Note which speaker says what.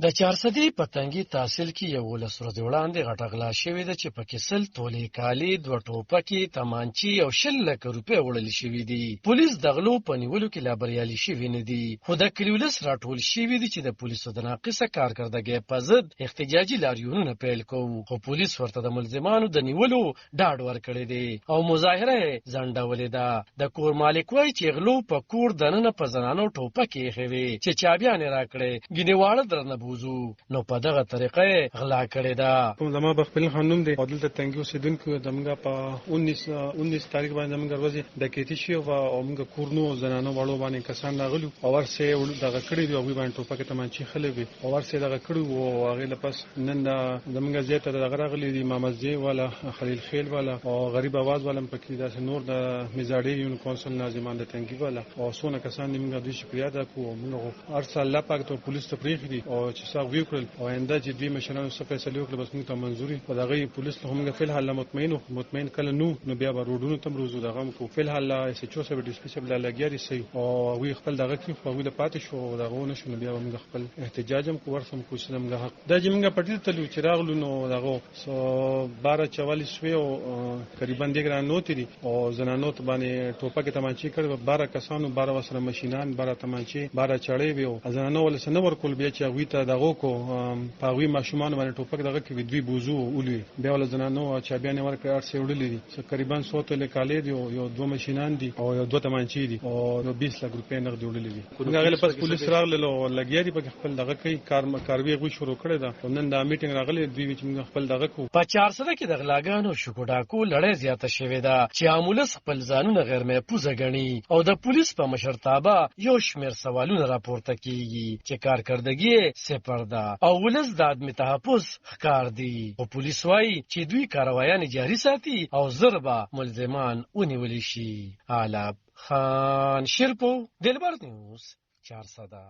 Speaker 1: د چارسدي په تنګي تحصیل کې 11 ورځې وړاندې غټه غلا شوې ده چې پکې سل تولې کالي، 2 ټوپکې، تمانچې او 10 لکه روپۍ وړل شوې دي. پولیس د غلو په نیولو کې لا بریالي شوي نه دي، خو د کلي ولس راټول شوي دي چې د پولیسو د ناقصه کارکردګۍ په ضد احتجاجي لاریونونه پیل کوو، خو پولیس ورته د ملزمانو د نیولو ډاډ ورکړی دی او مظاهره یې ځنډولې ده. د کور مالک وایي چې غلو په کور دننه په زنانو ټوپکې ایښې وې چې چابیانې راکړې، ګینې واړه درنه نو په دغه طریقه غلا کړې ده.
Speaker 2: زما بخپل خانوم دی او دلته تنګي اوسېدونکو زموږ په 19 تاریخ باندې زموږ ورځې ډکیتي شوې وه او موږ کورنو زنانو واړو باندې کسان راغلي او ورسې دغه کړي دي، هغوی باندې ټوپکې تمانچې خلې وې او ورسې دغه کړي وو. هغې له پس نن زموږ ځای ته دغه راغلي دي، محمد ځای والا، خلیل خیل والا او غریب اواز والا هم پکې داسې نور د میزاړي یون کونسل ناظمان د تنګي والا او څونه کسان دي. موږ دوی شکریا ادا کوو. موږ هر څه الله پاک ته پولیس ته پرېښي دي او چې څه هغوی وکړل او آینده چې دوی مشرانو څه فیصلې وکړل بس موږ ته منظوري او د هغې پولیس له موږ فی الحال مطمئن کله نو بیا به روډونو ته هم روزو دغه هم کوو. فی الحال ایس ایچ او صاحب ډي سي پي صاحب لا لګیا دي صحیح او هغوی خپل دغه کړي، خو هغوی له پاتې شو او د هغه ونه شو نو بیا به موږ خپل احتجاج هم کوو، ورسم کوو چې زموږ حق دا چې موږ پټي ته تللو چې راغلو نو دغه 1244 شوې او قریبا 2 ګرانوتې دي او زنانو ته باندې ټوپکې تمانچې کړې 12 کسانو، 12 ورسره ماشینان، 12 تمانچې، 12 چړې وې او زنانو ولې څه نه ورکول. بیا چې هغوی ته دغه کو په هغوی ماشومان باندې ټوپک دغه کوي دوی بوزو اولوي، بیا ول زنانو چابیانې ورکړې 800 وړلې دي، تقریبا 100 تولې کالي دي او یو 2 ماشینان دي او یو 2 تمانچې دي او 20 لک روپۍ نغدي وړلې دي. هغه پس پولیس راغله او لګیا دي په خپل دغه کوي کاروي غوښ شروع کړی دا. نن دا میټینګ راغلی دوی چې موږ خپل دغه کو.
Speaker 1: په چارسده کې د غلاګانو شکوډاکو لړۍ زیاته شوې ده چې عامولس خپل ځانونه غیر محفوظه ګڼي او د پولیس په مشرتابه یو شمېر سوالونه راپورته کیږي چې کارکردګي صفر ده او ولس د عدم تحفظ ښکار دي. او پولیس وایي چې دوی کاروایان جاري ساتي او زر به ملزمان ونیولی شي. علب خان شیرپو، دلبر نیوز، چارسده.